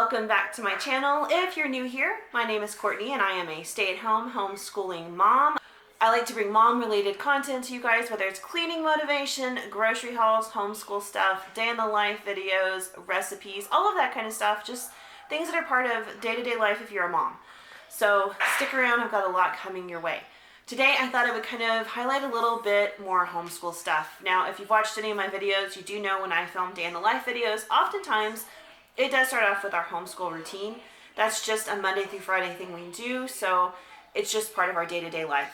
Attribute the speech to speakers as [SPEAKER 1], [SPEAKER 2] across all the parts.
[SPEAKER 1] Welcome back to my channel. If you're new here, my name is Courtney and I am a stay-at-home homeschooling mom. I like to bring mom-related content to you guys, whether it's cleaning motivation, grocery hauls, homeschool stuff, day in the life videos, recipes, all of that kind of stuff, just things that are part of day-to-day life if you're a mom. So stick around, I've got a lot coming your way. Today I thought I would kind of highlight a little bit more homeschool stuff. Now, if you've watched any of my videos, you do know when I film day in the life videos, oftentimes it does start off with our homeschool routine. That's just a Monday through Friday thing we do, so it's just part of our day-to-day life.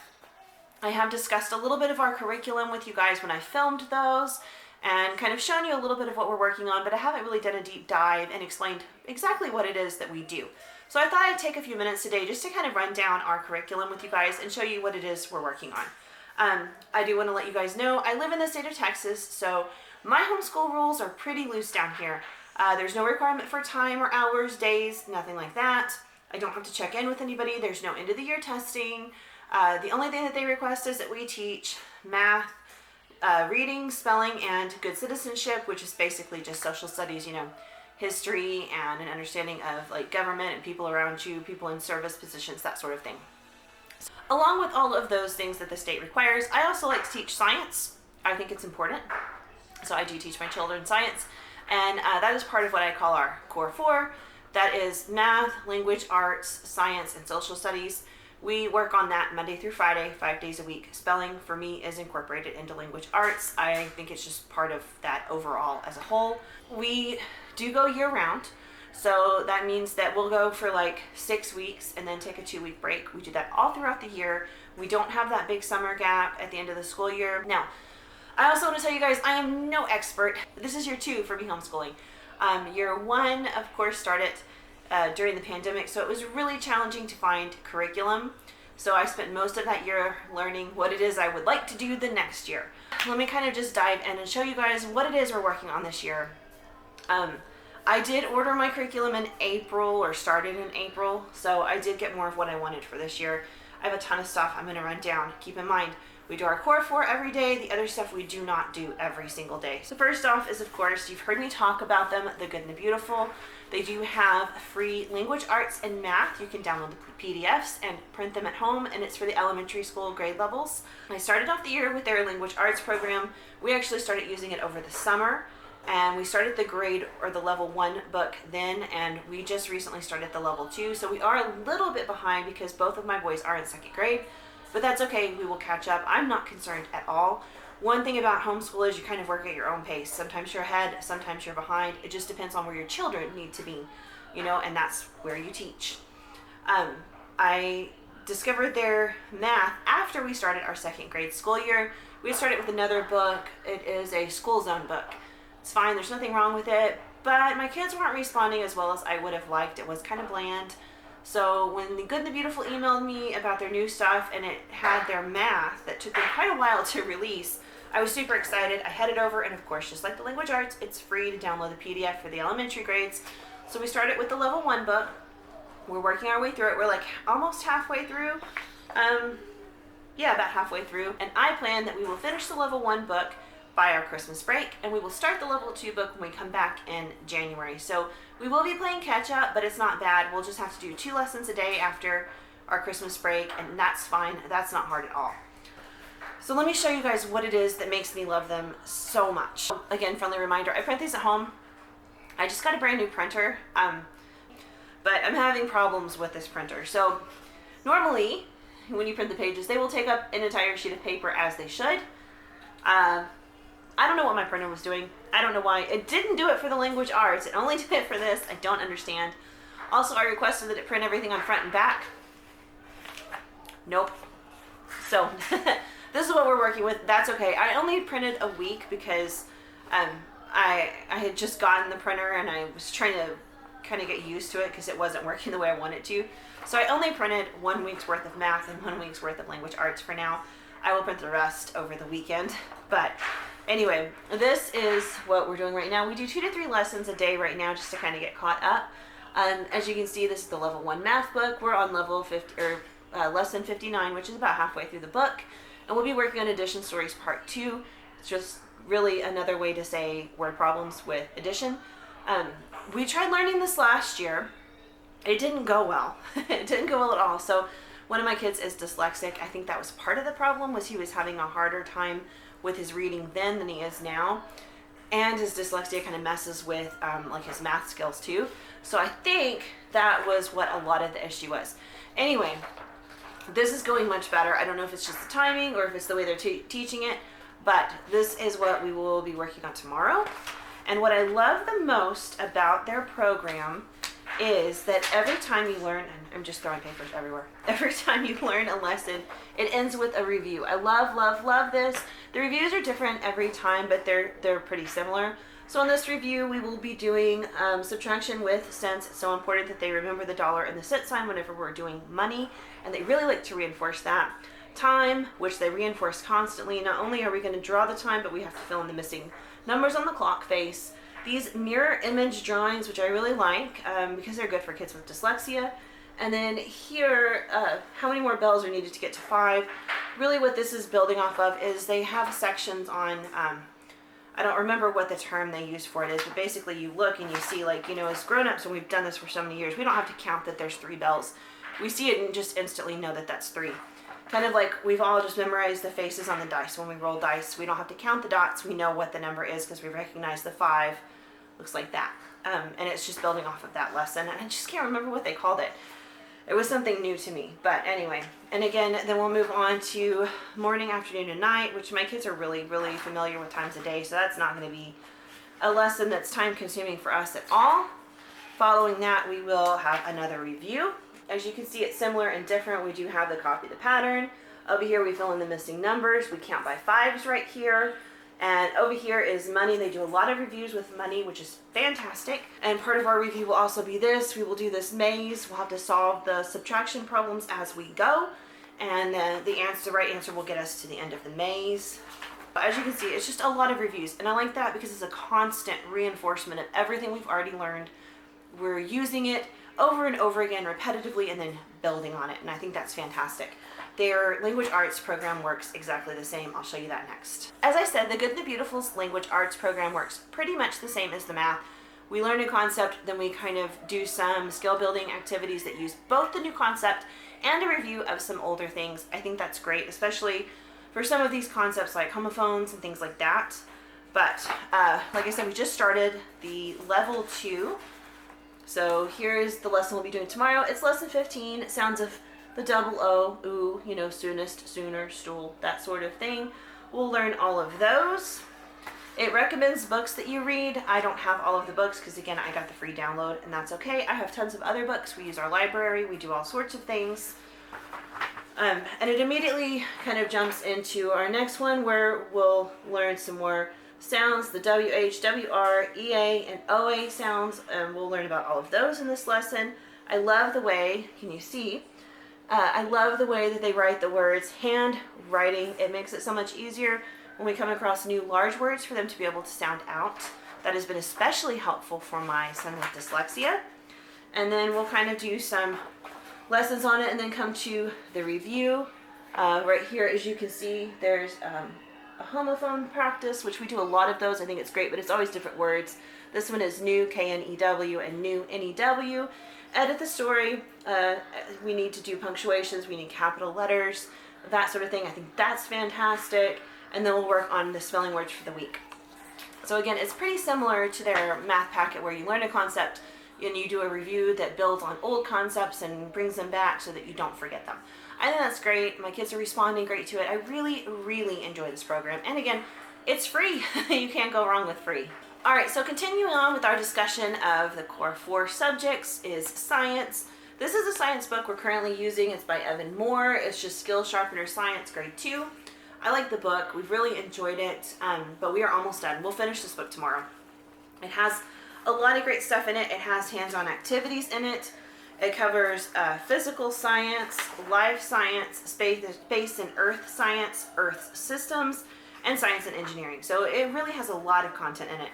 [SPEAKER 1] I have discussed a little bit of our curriculum with you guys when I filmed those and kind of shown you a little bit of what we're working on, but I haven't really done a deep dive and explained exactly what it is that we do. So I thought I'd take a few minutes today just to kind of run down our curriculum with you guys and show you what it is we're working on. I do want to let you guys know I live in the state of Texas, so my homeschool rules are pretty loose down here. There's no requirement for time or hours, days, nothing like that. I don't have to check in with anybody. There's no end of the year testing. The only thing that they request is that we teach math, reading, spelling, and good citizenship, which is basically just social studies, you know, history and an understanding of like government and people around you, people in service positions, that sort of thing. So, along with all of those things that the state requires, I also like to teach science. I think it's important. So I do teach my children science. And that is part of what I call our Core 4. That is math, language, arts, science, and social studies. We work on that Monday through Friday, 5 days a week. Spelling, for me, is incorporated into language arts. I think it's just part of that overall as a whole. We do go year-round, so that means that we'll go for like 6 weeks and then take a 2-week break. We do that all throughout the year. We don't have that big summer gap at the end of the school year. Now, I also want to tell you guys, I am no expert. This is year 2 for me homeschooling. Year 1, of course, started during the pandemic, so it was really challenging to find curriculum. So I spent most of that year learning what it is I would like to do the next year. Let me kind of just dive in and show you guys what it is we're working on this year. I did order my curriculum in April, or started in April, so I did get more of what I wanted for this year. I have a ton of stuff I'm going to run down. Keep in mind, we do our Core 4 every day. The other stuff we do not do every single day. So first off is, of course, you've heard me talk about them, The Good and the Beautiful. They do have free language arts and math. You can download the PDFs and print them at home, and it's for the elementary school grade levels. I started off the year with their language arts program. We actually started using it over the summer, and we started the grade or the level 1 book then, and we just recently started the level 2. So we are a little bit behind because both of my boys are in 2nd grade. But that's okay, we will catch up. I'm not concerned at all. One thing about homeschool is you kind of work at your own pace. Sometimes you're ahead, sometimes you're behind. It just depends on where your children need to be, you know, and that's where you teach. I discovered their math after we started our 2nd grade school year. We started with another book. It is a school zone book. It's fine, there's nothing wrong with it, but my kids weren't responding as well as I would have liked. It was kind of bland. So when The Good and the Beautiful emailed me about their new stuff and it had their math that took them quite a while to release, I was super excited. I headed over, and of course, just like the language arts, it's free to download the PDF for the elementary grades. So we started with the level 1 book. We're working our way through it. We're like almost halfway through. Yeah, about halfway through. And I plan that we will finish the level 1 book by our Christmas break, and we will start the level 2 book when we come back in January. So we will be playing catch up, but it's not bad. We'll just have to do 2 lessons a day after our Christmas break, and that's fine. That's not hard at all. So let me show you guys what it is that makes me love them so much. Again, friendly reminder, I print these at home. I just got a brand new printer, but I'm having problems with this printer. So normally, when you print the pages, they will take up an entire sheet of paper, as they should. I don't know what my printer was doing. I don't know why. It didn't do it for the language arts. It only did it for this. I don't understand. Also, I requested that it print everything on front and back. Nope. So, this is what we're working with. That's okay. I only printed a week because I had just gotten the printer and I was trying to kind of get used to it because it wasn't working the way I wanted to. So I only printed 1 week's worth of math and 1 week's worth of language arts for now. I will print the rest over the weekend. But anyway, this is what we're doing right now. We do 2 to 3 lessons a day right now just to kind of get caught up. As you can see, this is the level 1 math book. We're on level 50 or lesson 59, which is about halfway through the book. And we'll be working on addition stories part 2. It's just really another way to say word problems with addition. we tried learning this last year. It didn't go well. It didn't go well at all. So one of my kids is dyslexic. I think that was part of the problem, was he was having a harder time with his reading then than he is now. And his dyslexia kind of messes with like his math skills too. So I think that was what a lot of the issue was. Anyway, this is going much better. I don't know if it's just the timing or if it's the way they're teaching it, but this is what we will be working on tomorrow. And what I love the most about their program is that every time you learn, and I'm just throwing papers everywhere, every time you learn a lesson, it ends with a review. I love this. The reviews are different every time, but they're pretty similar. So in this review, we will be doing subtraction with cents. It's so important that they remember the dollar and the cent sign whenever we're doing money, and they really like to reinforce that. Time, which they reinforce constantly. Not only are we going to draw the time, but we have to fill in the missing numbers on the clock face. These mirror image drawings, which I really like because they're good for kids with dyslexia. And then here, how many more bells are needed to get to 5? Really what this is building off of is they have sections on, I don't remember what the term they use for it is, but basically you look and you see, like, you know, as grown-ups, and we've done this for so many years, we don't have to count that there's 3 bells. We see it and just instantly know that that's 3. Kind of like we've all just memorized the faces on the dice. When we roll dice, we don't have to count the dots. We know what the number is because we recognize the 5. Looks like that. And it's just building off of that lesson. And I just can't remember what they called it. It was something new to me. But anyway, and again, then we'll move on to morning, afternoon, and night, which my kids are really familiar with times of day. So that's not going to be a lesson that's time consuming for us at all. Following that, we will have another review. As you can see, it's similar and different. We do have the copy the pattern. Over here, we fill in the missing numbers. We count by 5s right here. And over here is money. They do a lot of reviews with money, which is fantastic. And part of our review will also be this. We will do this maze. We'll have to solve the subtraction problems as we go. And the right answer will get us to the end of the maze. But as you can see, it's just a lot of reviews. And I like that because it's a constant reinforcement of everything we've already learned. We're using it over and over again repetitively and then building on it. And I think that's fantastic. Their language arts program works exactly the same. I'll show you that next. As I said, the Good and the Beautiful's language arts program works pretty much the same as the math. We learn a concept, then we kind of do some skill building activities that use both the new concept and a review of some older things. I think that's great, especially for some of these concepts like homophones and things like that. But like I said, we just started the level 2. So here's the lesson we'll be doing tomorrow. It's lesson 15, sounds of the double O, ooh, you know, soonest, sooner, stool, that sort of thing. We'll learn all of those. It recommends books that you read. I don't have all of the books because, again, I got the free download, and that's okay. I have tons of other books. We use our library. We do all sorts of things. And it immediately kind of jumps into our next one where we'll learn some more sounds, the WH, WR, EA, and OA sounds, and we'll learn about all of those in this lesson. I love the way, can you see? I love the way that they write the words handwriting. It makes it so much easier when we come across new large words for them to be able to sound out. That has been especially helpful for my son with dyslexia. And then we'll kind of do some lessons on it and then come to the review. Right here, as you can see, there's a homophone practice, which we do a lot of those. I think it's great, but it's always different words. This one is new, K-N-E-W, and new, N-E-W. Edit the story. We need to do punctuations. We need capital letters, that sort of thing. I think that's fantastic. And then we'll work on the spelling words for the week. So again, it's pretty similar to their math packet where you learn a concept and you do a review that builds on old concepts and brings them back so that you don't forget them. I think that's great. My kids are responding great to it. I really enjoy this program. And again, it's free. You can't go wrong with free. All right, so continuing on with our discussion of the core 4 subjects is science. This is a science book we're currently using. It's by Evan Moore. It's just Skill Sharpener Science, grade 2. I like the book. We've really enjoyed it, but we are almost done. We'll finish this book tomorrow. It has a lot of great stuff in it. It has hands-on activities in it. It covers physical science, life science, space and earth science, earth systems, and science and engineering. So it really has a lot of content in it.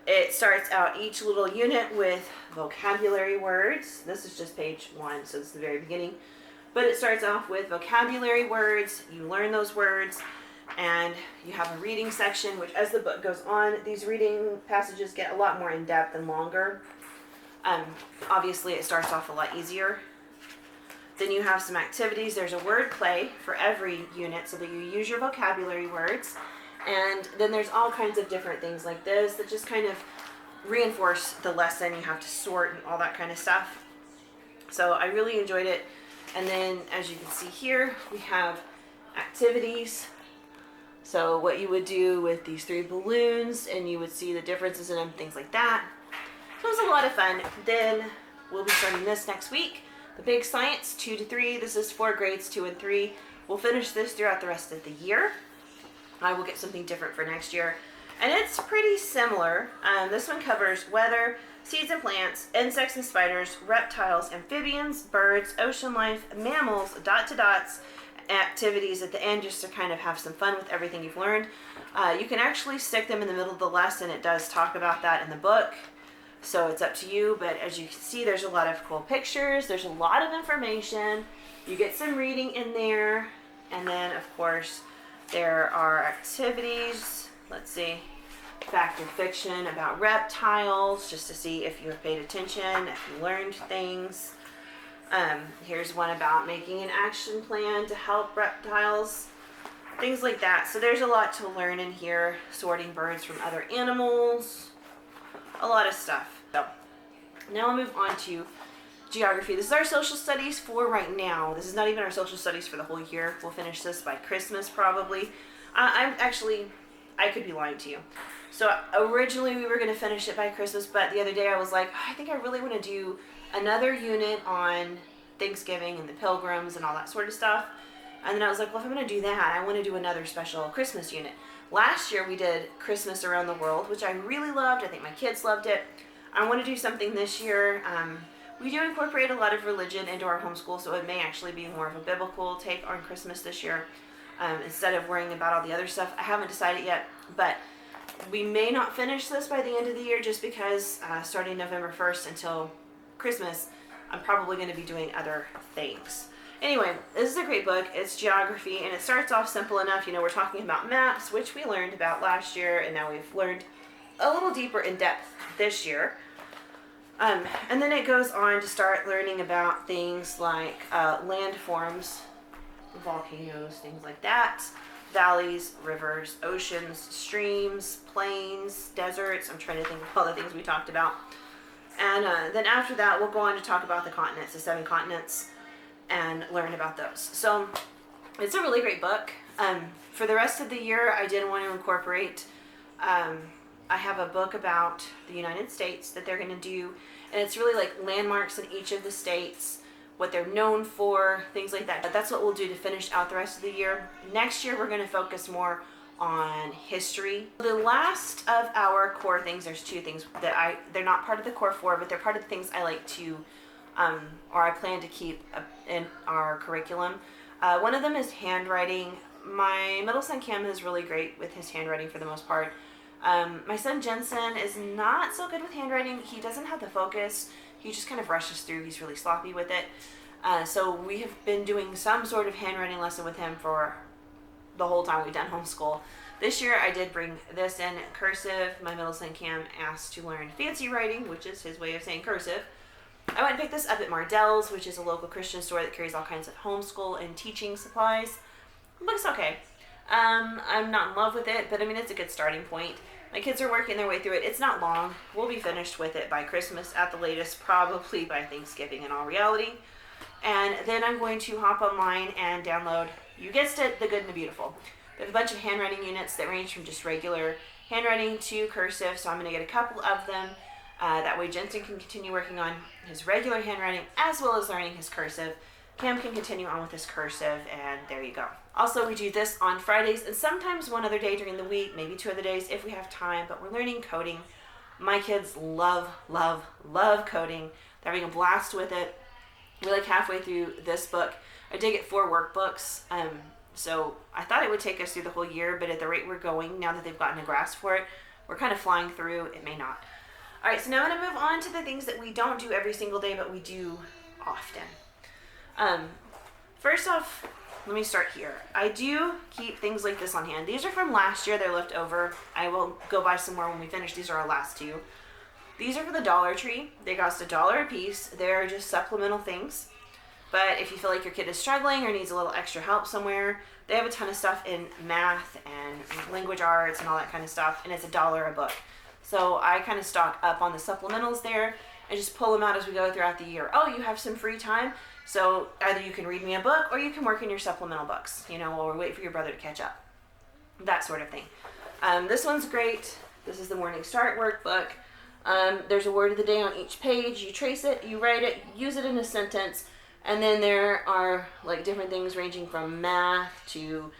[SPEAKER 1] It starts out each little unit with vocabulary words. This is just page 1, so it's the very beginning. But it starts off with vocabulary words. You learn those words, and you have a reading section, which as the book goes on, these reading passages get a lot more in-depth and longer. Obviously it starts off a lot easier. Then you have some activities. There's a word play for every unit so that you use your vocabulary words. And then there's all kinds of different things like this that just kind of reinforce the lesson. You have to sort and all that kind of stuff. So I really enjoyed it. And then as you can see here, we have activities. So what you would do with these 3 balloons, and you would see the differences in them, things like that. So it was a lot of fun. Then we'll be starting this next week. The big science, 2 to 3. This is for grades 2 and 3. We'll finish this throughout the rest of the year. I will get something different for next year. And it's pretty similar. This one covers weather, seeds and plants, insects and spiders, reptiles, amphibians, birds, ocean life, mammals, dot to dots, activities at the end just to kind of have some fun with everything you've learned. You can actually stick them in the middle of the lesson. It does talk about that in the book. So it's up to you, but as you can see, there's a lot of cool pictures. There's a lot of information. You get some reading in there. And then, of course, there are activities. Let's see. Fact or fiction about reptiles, just to see if you have paid attention, if you learned things. Here's one about making an action plan to help reptiles. Things like that. So there's a lot to learn in here. Sorting birds from other animals. A lot of stuff. So now I'll move on to geography. This is our social studies for right now. This is not even our social studies for the whole year. We'll finish this by Christmas probably. I could be lying to you. So originally we were going to finish it by Christmas, but the other day I was like, I think I really want to do another unit on Thanksgiving and the Pilgrims and all that sort of stuff. And then I was like, well, if I'm going to do that, I want to do another special Christmas unit. Last year we did Christmas Around the World, which I really loved. I think my kids loved it. I want to do something this year. We do incorporate a lot of religion into our homeschool, so it may actually be more of a biblical take on Christmas this year instead of worrying about all the other stuff. I haven't decided yet, but we may not finish this by the end of the year just because starting November 1st until Christmas, I'm probably going to be doing other things. Anyway, this is a great book. It's geography, and it starts off simple enough. You know, we're talking about maps, which we learned about last year, and now we've learned a little deeper in depth this year. And then it goes on to start learning about things like landforms, volcanoes, things like that, valleys, rivers, oceans, streams, plains, deserts. I'm trying to think of all the things we talked about. And then after that, we'll go on to talk about the continents, the 7 continents, and learn about those. So it's a really great book. For the rest of the year, I did want to incorporate, I have a book about the United States that they're going to do, and it's really like landmarks in each of the states, what they're known for, things like that. But that's what we'll do to finish out the rest of the year. Next year, we're going to focus more on history. The last of our core things, there's 2 things that they're not part of the core 4, but they're part of the things I like to, or I plan to keep in our curriculum. One of them is handwriting. My middle son Cam is really great with his handwriting for the most part. My son Jensen is not so good with handwriting. He doesn't have the focus. He just kind of rushes through. He's really sloppy with it. So we have been doing some sort of handwriting lesson with him for the whole time we've done homeschool. This year I did bring this in cursive. My middle son Cam asked to learn fancy writing, which is his way of saying cursive. I went and picked this up at Mardell's, which is a local Christian store that carries all kinds of homeschool and teaching supplies. It looks okay. I'm not in love with it, but I mean, it's a good starting point. My kids are working their way through it. It's not long. We'll be finished with it by Christmas at the latest, probably by Thanksgiving in all reality. And then I'm going to hop online and download, you guessed it, The Good and the Beautiful. There's a bunch of handwriting units that range from just regular handwriting to cursive, so I'm going to get a couple of them. That way Jensen can continue working on his regular handwriting as well as learning his cursive. Cam can continue on with his cursive, and there you go. Also, we do this on Fridays and sometimes one other day during the week, maybe 2 other days if we have time, but we're learning coding. My kids love, love, love coding. They're having a blast with it. We're like halfway through this book. I did get 4 workbooks, so I thought it would take us through the whole year, but at the rate we're going, now that they've gotten a grasp for it, we're kind of flying through. It may not. All right, so now I'm going to move on to the things that we don't do every single day, but we do often. First off, let me start here. I do keep things like this on hand. These are from last year. They're left over. I will go buy some more when we finish. These are our last 2. These are for the Dollar Tree. They cost $1 a piece. They're just supplemental things. But if you feel like your kid is struggling or needs a little extra help somewhere, they have a ton of stuff in math and language arts and all that kind of stuff, and it's $1 a book. So I kind of stock up on the supplementals there and just pull them out as we go throughout the year. Oh, you have some free time? So either you can read me a book or you can work in your supplemental books, you know, or wait for your brother to catch up. That sort of thing. This one's great. This is the Morning Start workbook. There's a word of the day on each page. You trace it, you write it, use it in a sentence, and then there are like different things ranging from math to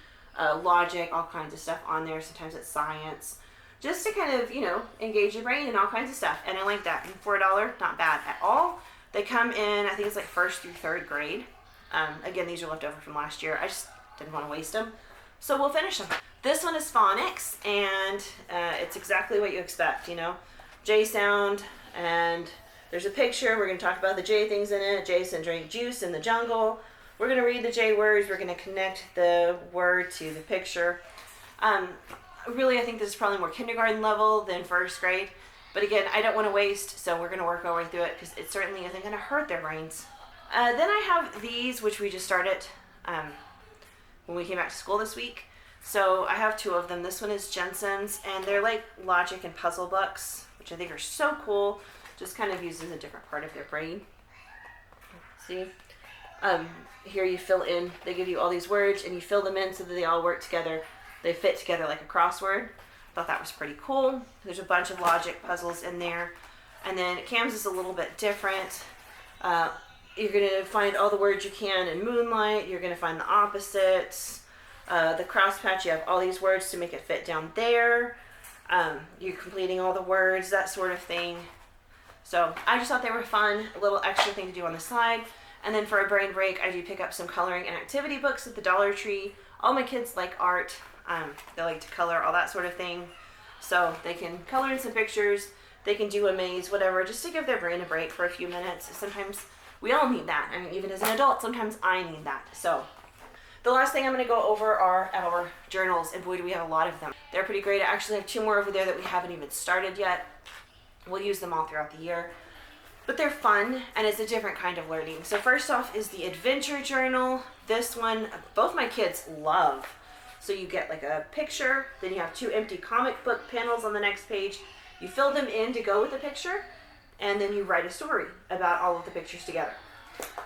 [SPEAKER 1] logic, all kinds of stuff on there. Sometimes it's science, just to kind of, you know, engage your brain and all kinds of stuff. And I like that. And for $1, not bad at all. They come in, I think it's like 1st through 3rd grade. Again, these are left over from last year. I just didn't want to waste them. So we'll finish them. This one is phonics, and it's exactly what you expect, you know. J sound, and there's a picture. We're going to talk about the J things in it. Jason drank juice in the jungle. We're going to read the J words. We're going to connect the word to the picture. Really, I think this is probably more kindergarten level than 1st grade. But again, I don't want to waste, so we're going to work our way through it because it certainly isn't going to hurt their brains. Then I have these, which we just started when we came back to school this week. So I have 2 of them. This one is Jensen's, and they're like logic and puzzle books, which I think are so cool. Just kind of uses a different part of their brain. See? Here you fill in, they give you all these words, and you fill them in so that they all work together. They fit together like a crossword. Thought that was pretty cool. There's a bunch of logic puzzles in there. And then Cam's is a little bit different. You're going to find all the words you can in Moonlight. You're going to find the opposites. The cross patch, you have all these words to make it fit down there. You're completing all the words, that sort of thing. So I just thought they were fun, a little extra thing to do on the side. And then for a brain break, I do pick up some coloring and activity books at the Dollar Tree. All my kids like art. They like to color, all that sort of thing. So they can color in some pictures. They can do a maze, whatever, just to give their brain a break for a few minutes. Sometimes we all need that. I mean, even as an adult, sometimes I need that. So the last thing I'm going to go over are our journals, and boy, do we have a lot of them. They're pretty great. I actually have 2 more over there that we haven't even started yet. We'll use them all throughout the year. But they're fun, and it's a different kind of learning. So first off is the adventure journal. This one, both my kids love. So you get like a picture, then you have 2 empty comic book panels on the next page. You fill them in to go with the picture, and then you write a story about all of the pictures together.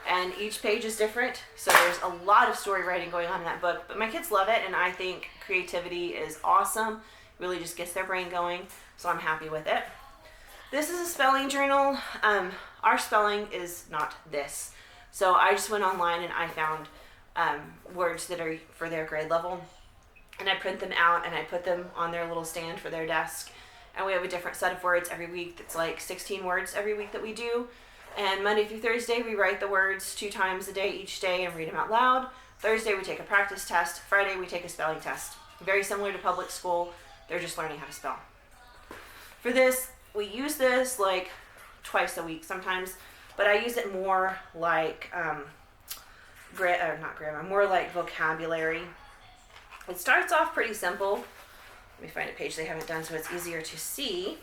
[SPEAKER 1] And each page is different, so there's a lot of story writing going on in that book. But my kids love it, and I think creativity is awesome. Really just gets their brain going, so I'm happy with it. This is a spelling journal. Our spelling is not this. So I just went online and I found words that are for their grade level. And I print them out and I put them on their little stand for their desk. And we have a different set of words every week. That's like 16 words every week that we do. And Monday through Thursday, we write the words 2 times a day each day and read them out loud. Thursday, we take a practice test. Friday, we take a spelling test. Very similar to public school. They're just learning how to spell. For this, we use this like twice a week sometimes, but I use it more like, not grammar, more like vocabulary. It starts off pretty simple. Let me find a page they haven't done so it's easier to see.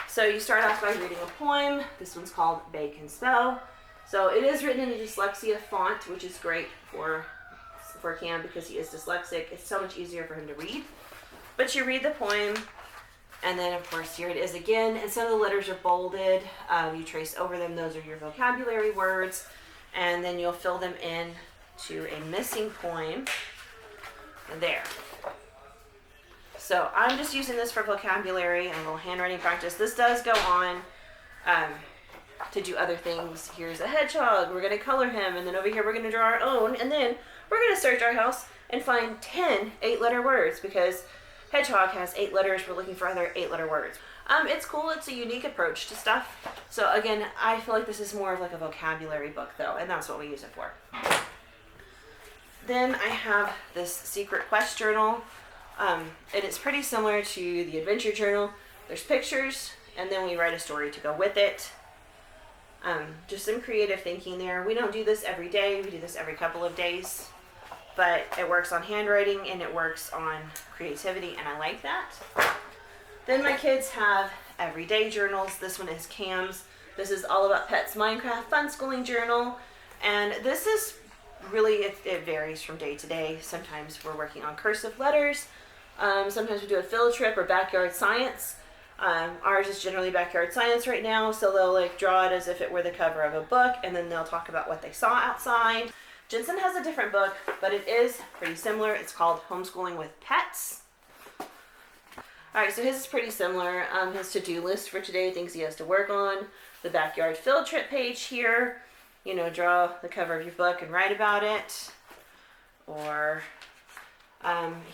[SPEAKER 1] So you start off by reading a poem. This one's called Bake and Spell. So it is written in a dyslexia font, which is great for Cam because he is dyslexic. It's so much easier for him to read. But you read the poem, and then of course here it is again, and some of the letters are bolded. You trace over them, those are your vocabulary words, and then you'll fill them in to a missing poem there. So I'm just using this for vocabulary and a little handwriting practice. This does go on to do other things. Here's a hedgehog. We're going to color him, and then over here we're going to draw our own, and then we're going to search our house and find 10 8-letter words because hedgehog has 8 letters. We're looking for other 8-letter words. It's cool. It's a unique approach to stuff. So again, I feel like this is more of like a vocabulary book though, and that's what we use it for. Then I have this secret quest journal. And it's pretty similar to the adventure journal. There's pictures, and then we write a story to go with it. Just some creative thinking there. We don't do this every day. We do this every couple of days. But it works on handwriting, and it works on creativity, and I like that. Then my kids have everyday journals. This one is Cam's. This is All About Pets Minecraft Fun Schooling Journal. And this is really, it varies from day to day. Sometimes we're working on cursive letters. Sometimes we do a field trip or backyard science. Ours is generally backyard science right now, so they'll like draw it as if it were the cover of a book, and then they'll talk about what they saw outside. Jensen has a different book, but it is pretty similar. It's called Homeschooling with Pets. Alright, so his is pretty similar. His to-do list for today, things he has to work on. The backyard field trip page here. You know, draw the cover of your book and write about it. Or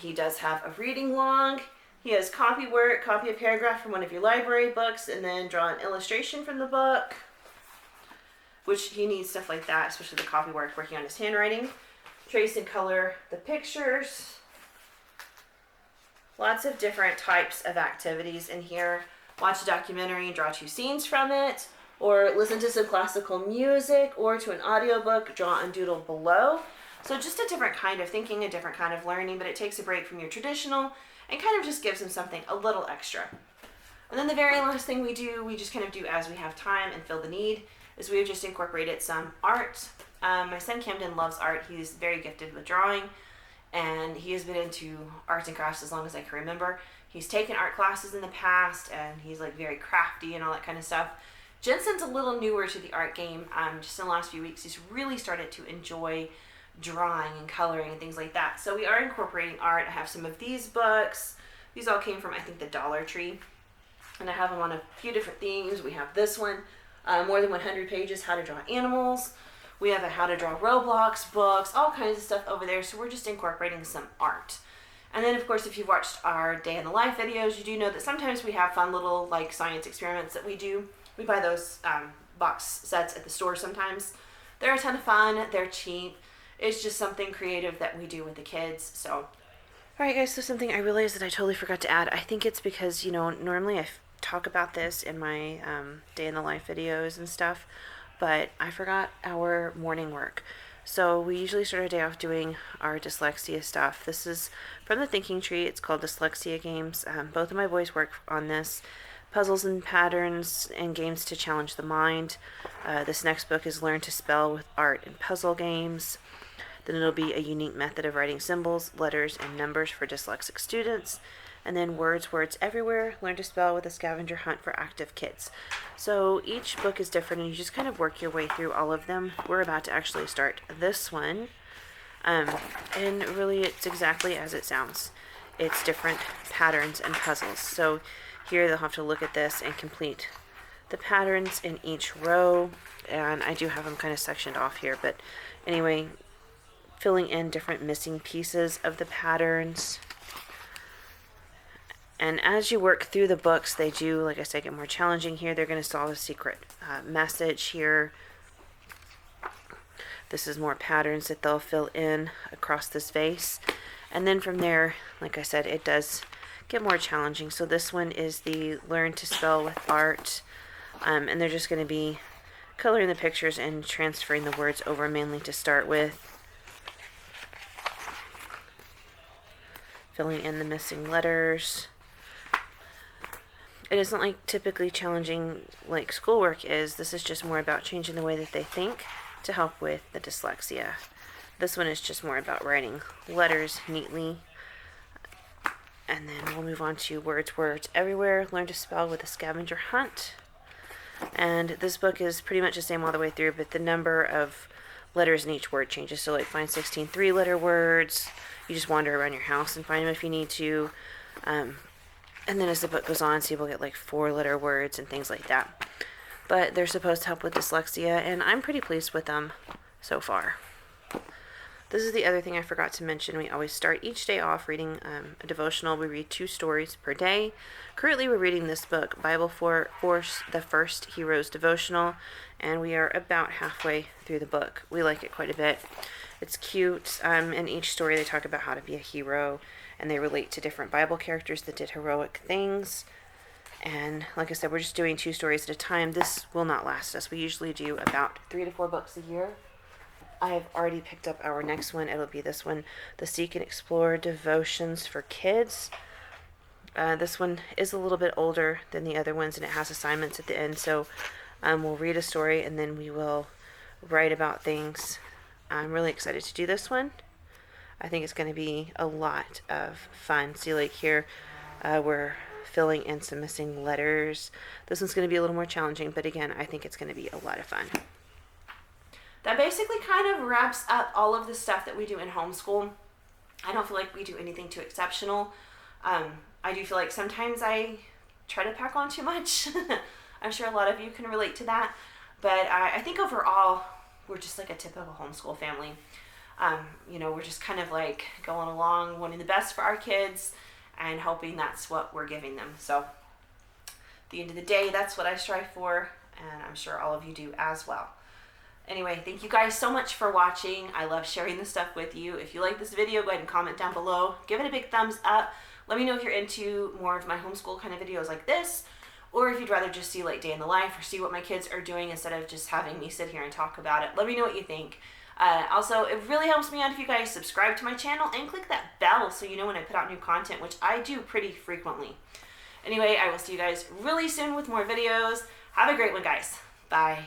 [SPEAKER 1] he does have a reading log. He has copy work, copy a paragraph from one of your library books, and then draw an illustration from the book, which he needs stuff like that, especially the copy work, working on his handwriting. Trace and color the pictures. Lots of different types of activities in here. Watch a documentary and draw 2 scenes from it, or listen to some classical music, or to an audiobook, draw and doodle below. So just a different kind of thinking, a different kind of learning, but it takes a break from your traditional and kind of just gives them something a little extra. And then the very last thing we do, we just kind of do as we have time and feel the need, is we've just incorporated some art. My son Camden loves art. He's very gifted with drawing, and he has been into arts and crafts as long as I can remember. He's taken art classes in the past, and he's like very crafty and all that kind of stuff. Jensen's a little newer to the art game. Just in the last few weeks, he's really started to enjoy drawing and coloring and things like that. So we are incorporating art. I have some of these books. These all came from, I think, the Dollar Tree. And I have them on a few different themes. We have this one, more than 100 pages, how to draw animals. We have a how to draw Roblox books, all kinds of stuff over there. So we're just incorporating some art. And then, of course, if you've watched our day in the life videos, you do know that sometimes we have fun little like science experiments that we do. We buy those box sets at the store sometimes. They're a ton of fun. They're cheap. It's just something creative that we do with the kids. So, alright guys, so something I realized that I totally forgot to add. I think it's because, you know, normally I talk about this in my day in the life videos and stuff, but I forgot our morning work. So we usually start our day off doing our dyslexia stuff. This is from the thinking tree. It's called Dyslexia Games. Both of my boys work on this. Puzzles and patterns and games to challenge the mind. This next book is Learn to Spell with Art and Puzzle Games. Then it'll be a unique method of writing symbols, letters, and numbers for dyslexic students. And then Words Everywhere, Learn to Spell with a Scavenger Hunt for Active Kids. So each book is different, and you just kind of work your way through all of them. We're about to actually start this one. And really it's exactly as it sounds. It's different patterns and puzzles. So here they'll have to look at this and complete the patterns in each row. And I do have them kind of sectioned off here, but anyway, filling in different missing pieces of the patterns. And as you work through the books, they do, like I said, get more challenging here. They're going to solve a secret message here. This is more patterns that they'll fill in across this vase. And then from there, like I said, it does get more challenging. So this one is the Learn to Spell with Art. And they're just going to be coloring the pictures and transferring the words over mainly to start with. Filling in the missing letters. It isn't like typically challenging like schoolwork is. This is just more about changing the way that they think to help with the dyslexia. This one is just more about writing letters neatly. And then we'll move on to Words Everywhere, Learn to Spell with a Scavenger Hunt. And this book is pretty much the same all the way through, but the number of letters in each word changes. So like find 16 3-letter words. You just wander around your house and find them if you need to. And then as the book goes on, so you'll get like 4-letter words and things like that. But they're supposed to help with dyslexia, and I'm pretty pleased with them so far. This is the other thing I forgot to mention. We always start each day off reading a devotional. We read 2 stories per day. Currently, we're reading this book, Bible Force, the First Hero's Devotional, and we are about halfway through the book. We like it quite a bit. It's cute. In each story, they talk about how to be a hero, and they relate to different Bible characters that did heroic things. And like I said, we're just doing 2 stories at a time. This will not last us. We usually do about 3 to 4 books a year. I've already picked up our next one. It'll be this one, the Seek and Explore Devotions for Kids. This one is a little bit older than the other ones, and it has assignments at the end. So we'll read a story and then we will write about things. I'm really excited to do this one. I think it's going to be a lot of fun. See, like here, we're filling in some missing letters. This one's going to be a little more challenging, but again, I think it's going to be a lot of fun. That basically kind of wraps up all of the stuff that we do in homeschool. I don't feel like we do anything too exceptional. I do feel like sometimes I try to pack on too much. I'm sure a lot of you can relate to that. But I think overall, we're just like a typical homeschool family. We're just kind of like going along, wanting the best for our kids and hoping that's what we're giving them. So at the end of the day, that's what I strive for, and I'm sure all of you do as well. Anyway, thank you guys so much for watching. I love sharing this stuff with you. If you like this video, go ahead and comment down below. Give it a big thumbs up. Let me know if you're into more of my homeschool kind of videos like this, or if you'd rather just see like day in the life or see what my kids are doing instead of just having me sit here and talk about it. Let me know what you think. Also, it really helps me out if you guys subscribe to my channel and click that bell so you know when I put out new content, which I do pretty frequently. Anyway, I will see you guys really soon with more videos. Have a great one, guys. Bye.